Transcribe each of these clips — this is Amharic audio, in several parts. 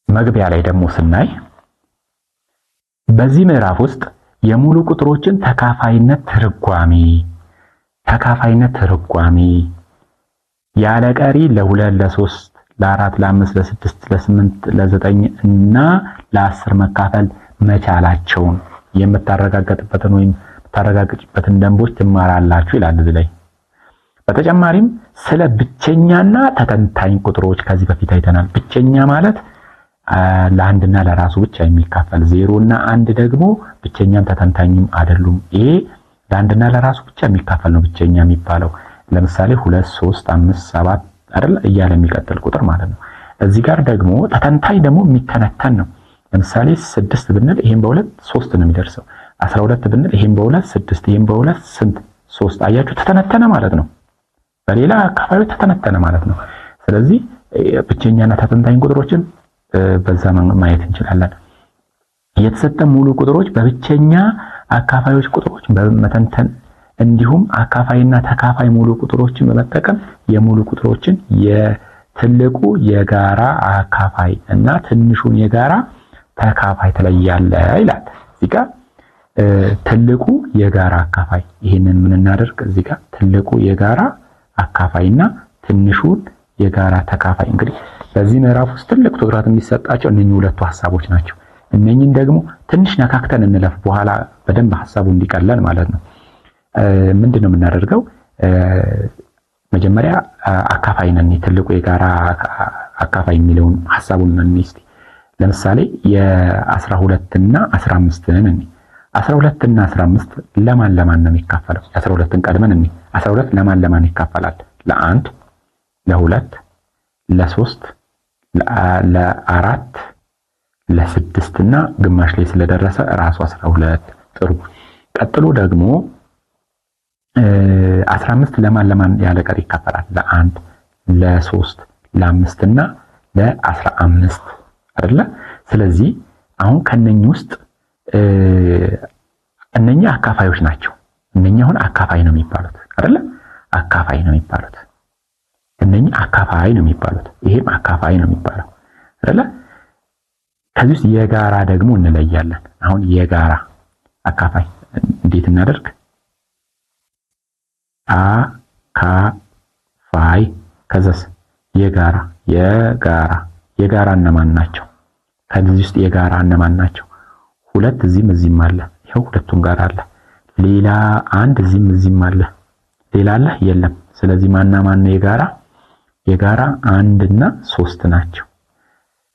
መግቢያ ላይ ደግሞ ስናይ በዚህ ምዕራፍ ውስጥ የሙሉ ቁጥሮችን ተካፋይነት ትርጓሜ ያለ ቀሪ ለ2 ለ3 ለ4 ለ5 ለ6 ለ8 ለ9 እና ለ10 መካፈል መቻላቸውን የምታረጋግጡበትን ወይም የምታረጋግጡበትን ደንቦች ትማራላችሁ ይላል እዚህ ላይ። በተጨማሪም ስለ ብቸኛና ተተንታኝ ቁጥሮች ከዚህ በፊት አይተናል። ብቸኛ ማለት ለአንድና ለራሱ ብቻ የሚካፈል፣ 0 እና 1 ደግሞ ብቸኛም ተተንታኝም አይደሉም። ይሄ ለአንድና ለራሱ ብቻ የሚካፈል ነው ብቸኛ የሚባለው። ለምሳሌ 2 3 5 7 አይደል እያለ የሚቀጥል ቁጥር ማለት ነው። እዚህ ጋር ደግሞ ተተንታኝ ደግሞ የሚተነተን ነው። ለምሳሌ 6 ብንል ይሄን በ2 3 ነው የሚደርሰው። 12 ብንል ይሄን በ2 6 ይሄን በ2 ስንት 3። አያችሁ ተተነተነ ማለት ነው። በሌላ አካባቢ ተተነተነ ማለት ነው። ስለዚህ ብቸኛና ተተንታኝ ቁጥሮችን በዛ ማየት እንችላለን። የተሰጠ ሙሉ ቁጥሮች በብቸኛ አካፋዮች ቁጥሮች በመተንተን እንዲሁም አካፋይና ተካፋይ ሙሉ ቁጥሮችን በመጠቀም የሙሉ ቁጥሮችን የትልቁ የጋራ አካፋይ እና ትንሹን የጋራ ተካፋይ ትለያለህ ይላል። እዚህ ጋር ትልቁ የጋራ አካፋይ ይሄንን ምን እናደርግ እዚህ ጋር ትልቁ የጋራ አካፋይና ትንሹን የጋራ ተካፋይ። እንግዲህ በዚህ ምዕራፍ ውስጥ ትልቅ ትኩረት የሚሰጣቸው እነኚህ ሁለቱ ሐሳቦች ናቸው። እነኚህን ደግሞ ትንሽ ነካክተን እንለፍ በኋላ በደንብ ሐሳቡ እንዲቀለል ማለት ነው። ምንድነው የምናደርገው? መጀመሪያ አካፋይ ነን ትልቁ የጋራ አካፋይ የሚለውን ሐሳቡን ነን እስቲ። ለምሳሌ የ12 እና 15 ነን 12 እና 15 ለማን ነው የሚካፈለው? 12ን ቀድመን 12 ለማን ይካፈላል? ለ1 ለ2 ለ3 ለ4 ለ6 እና ግማሽ ላይ ስለደረሰ ራሱ 12። ጥሩ። ቀጥሎ ደግሞ 15 ለማን ያለ ቀሪ ይካፈላል? ለ1 ለ3 ለ5 እና ለ15 አይደለ? ስለዚህ አሁን ከነኚህ ውስጥ እነኛ አካፋዮች ናቸው። እነኛ አሁን አካፋይ ነው የሚባሉት አይደለ? አካፋይ ነው የሚባሉት። እነኛ አካፋይ ነው የሚባሉት። ይሄም አካፋይ ነው የሚባለው አይደለ? ከዚህ ውስጥ የጋራ ደግሞ እንለያለን። አሁን የጋራ አካፋይ እንዴት እናደርግ? አካፋይ ከዛስ የጋራ እነማን ናቸው? ከዚህ ውስጥ የጋራ እነማን ናቸው? 2 እዚህም አለ። ይሄው ሁለቱም ጋር አለ። ሌላ 1 እዚህም አለ። ሌላ አለ? የለም። ስለዚህ ማን ነው የጋራ 1 እና 3 ናቸው።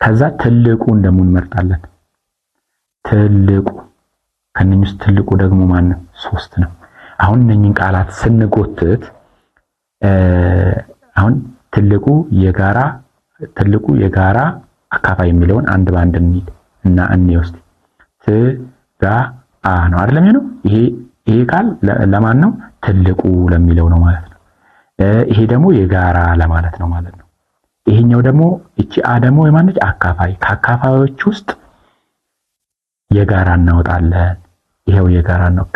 ከዛ ትልቁን ደግሞ እንመርጣለን። ትልቁ ከነኚህ ውስጥ ትልቁ ደግሞ ማን ነው? 3 ነው። አሁን እነኚህን ቃላት ስንጎትት አሁን ትልቁ የጋራ አካፋይ የሚለውን አንድ ባንድ እንሂድ እና እንወስድ። ትጋአ ነው አይደለም? ይሄ ቃል ለማን ነው? ትልቁ ለሚለው ነው ማለት ነው። ይሄ ደግሞ የጋራ ለማለት ነው ማለት ነው። ይሄኛው ደግሞ እቺ ደግሞ የማነች? አካፋይ። ከአካፋዮች ውስጥ የጋራ እናወጣለን። ይሄው የጋራ ነው።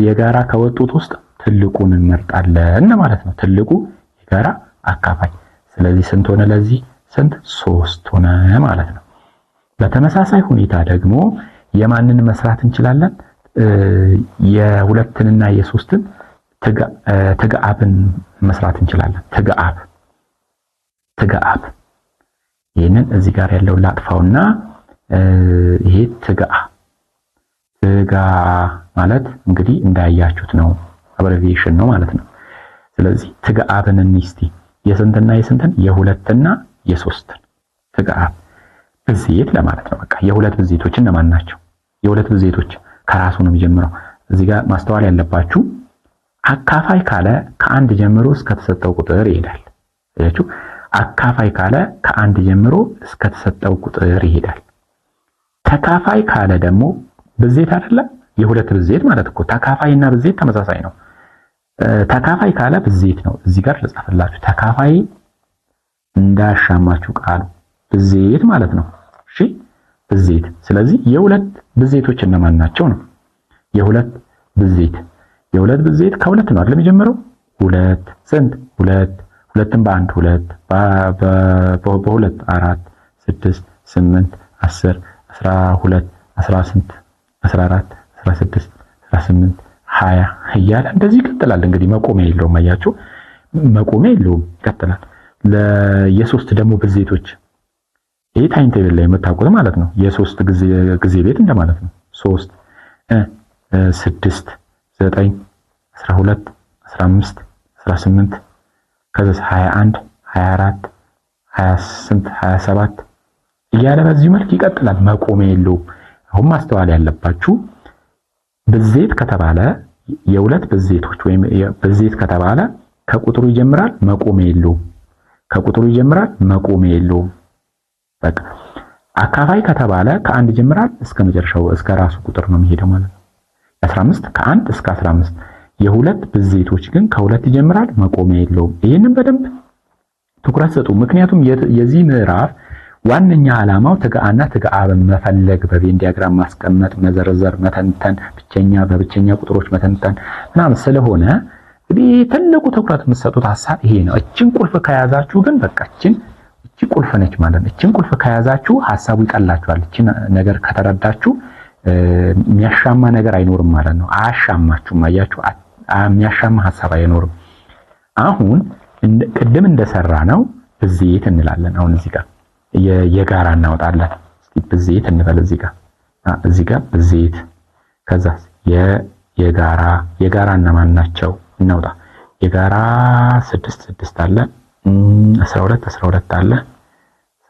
የጋራ ከወጡት ውስጥ ትልቁን እንመርጣለን ማለት ነው። ትልቁ የጋራ አካፋይ። ስለዚህ ስንት ሆነ? ለዚህ ስንት? 3 ሆነ ማለት ነው። በተመሳሳይ ሁኔታ ደግሞ የማንን መስራት እንችላለን? የ2ንና የ3ን ትግአብን መስራት እንችላለን። ትግአብ ይሄንን እዚህ ጋር ያለው ላጥፋውና ይሄ ትጋ ማለት እንግዲህ እንዳያችሁት ነው፣ አብሬቪዬሽን ነው ማለት ነው። ስለዚህ ትግአብን እስቲ የስንትና የስንትን? የ2ና የ3ን ትግአብ ብዜት ለማለት ነው። በቃ የሁለት ብዜቶች እነማን ናቸው? የሁለት ብዜቶች ከራሱ ነው የሚጀምረው። እዚህ ጋር ማስተዋል ያለባችሁ አካፋይ ካለ ከአንድ ጀምሮ እስከ ተሰጠው ቁጥር ይሄዳል። እያችሁ አካፋይ ካለ ከአንድ ጀምሮ እስከ ተሰጠው ቁጥር ይሄዳል። ተካፋይ ካለ ደግሞ ብዜት አይደለ? የሁለት ብዜት ማለት እኮ ተካፋይና ብዜት ተመሳሳይ ነው። ተካፋይ ካለ ብዜት ነው። እዚህ ጋር ልጻፍላችሁ። ተካፋይ እንዳሻማችሁ ቃሉ ብዜት ማለት ነው። እሺ ብዜት። ስለዚህ የሁለት ብዜቶች እነማን ናቸው ነው? የሁለት ብዜት ከሁለት ነው አይደል የሚጀምረው? ሁለት ስንት? ሁለትን በአንድ ሁለት በሁለት 4 6 8 10 12 18 14 16 18 20 እያለ እንደዚህ ይቀጥላል። እንግዲህ መቆሚያ የለውም። አያችሁ መቆሚያ የለውም፣ ይቀጥላል። የሶስት ደግሞ ብዜቶች ይሄ ታይም ቴብል ላይ የምታውቁት ማለት ነው። የሶስት ጊዜ ቤት እንደማለት ነው። 3 6 9 12 15 18 ከዛ 21 24 28 27 እያለ በዚህ መልክ ይቀጥላል። መቆሚያ የለውም። አሁን ማስተዋል ያለባችሁ ብዜት ከተባለ የሁለት ብዜቶች ወይም ብዜት ከተባለ ከቁጥሩ ይጀምራል፣ መቆሚያ የለውም። ከቁጥሩ ይጀምራል፣ መቆሚያ የለውም። በቃ አካፋይ ከተባለ ከአንድ ይጀምራል እስከ መጨረሻው እስከ ራሱ ቁጥር ነው የሚሄደው ማለት ነው። 15 ከ1 እስከ 15። የሁለት ብዜቶች ግን ከሁለት ይጀምራል፣ መቆሚያ የለውም። ይሄንን በደንብ ትኩረት ሰጡ። ምክንያቱም የዚህ ምዕራፍ ዋነኛ ዓላማው ትግአና ትግአብን መፈለግ፣ በቬን ዲያግራም ማስቀመጥ፣ መዘርዘር፣ መተንተን፣ በብቸኛ ቁጥሮች መተንተን ምናምን ስለሆነ እንግዲህ ትልቁ ትኩረት የምትሰጡት ሐሳብ ይሄ ነው። እቺን ቁልፍ ከያዛችሁ ግን በቃ እቺ ቁልፍ ነች ማለት ነው። እቺን ቁልፍ ከያዛችሁ ሐሳቡ ይቀላችኋል። እቺን ነገር ከተረዳችሁ የሚያሻማ ነገር አይኖርም ማለት ነው። አያሻማችሁም። አያችሁ፣ የሚያሻማ ሐሳብ አይኖርም። አሁን ቅድም እንደሰራ ነው ብዜት እንላለን። አሁን እዚህ ጋር የጋራ እናወጣለን። እስኪ ብዜት እንበል። እዚህ ጋር ብዜት፣ ከዛ የጋራ እነማን ናቸው እናውጣ። የጋራ 6 አለ፣ 12 አለ፣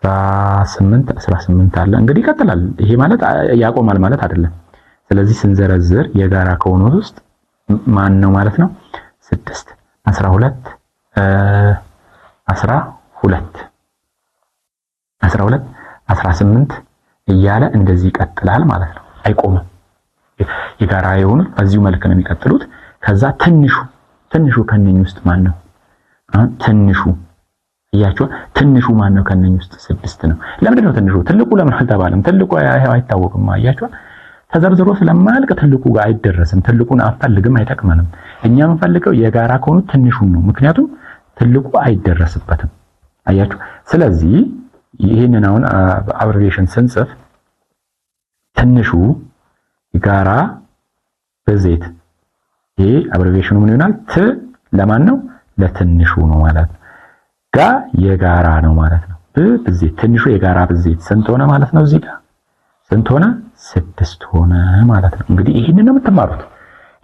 18 አለ። እንግዲህ ይቀጥላል። ይሄ ማለት ያቆማል ማለት አይደለም። ስለዚህ ስንዘረዝር የጋራ ከሆኑት ውስጥ ማን ነው ማለት ነው? 6 12 18 እያለ እንደዚህ ይቀጥላል ማለት ነው። አይቆምም። የጋራ የሆኑት በዚሁ መልክ ነው የሚቀጥሉት። ከዛ ትንሹ ከነኝ ውስጥ ማን ነው? ትንሹ እያችሁ ትንሹ ማን ነው ከነኝ ውስጥ? 6 ነው። ለምንድን ነው ትንሹ? ትልቁ ለምን አልተባለም? ትልቁ አይታወቅም። አያችሁ፣ ተዘርዝሮ ስለማያልቅ ትልቁ ጋር አይደረስም። ትልቁን አፈልግም፣ አይጠቅመንም። እኛ የምንፈልገው የጋራ ከሆኑት ትንሹን ነው። ምክንያቱም ትልቁ አይደረስበትም። አያችሁ። ስለዚህ ይህንን አሁን አብሪቬሽን ስንጽፍ ትንሹ የጋራ ብዜት፣ ይሄ አብሪቬሽኑ ምን ይሆናል? ት ለማን ነው? ለትንሹ ነው ማለት ነው። ጋ የጋራ ነው ማለት ነው። ብዜት ትንሹ የጋራ ብዜት ስንት ሆነ ማለት ነው? እዚህ ጋር ስንት ሆነ? 6 ሆነ ማለት ነው። እንግዲህ ይሄንን ነው የምትማሩት።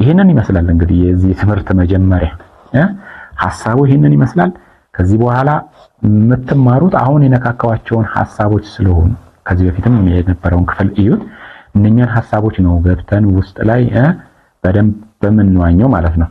ይሄንን ይመስላል እንግዲህ የዚህ ትምህርት መጀመሪያ ሐሳቡ ይሄንን ይመስላል። ከዚህ በኋላ የምትማሩት አሁን የነካካዋቸውን ሐሳቦች ስለሆኑ ከዚህ በፊትም የነበረውን ክፍል እዩት። እነኛን ሐሳቦች ነው ገብተን ውስጥ ላይ በደንብ በምንዋኘው ማለት ነው።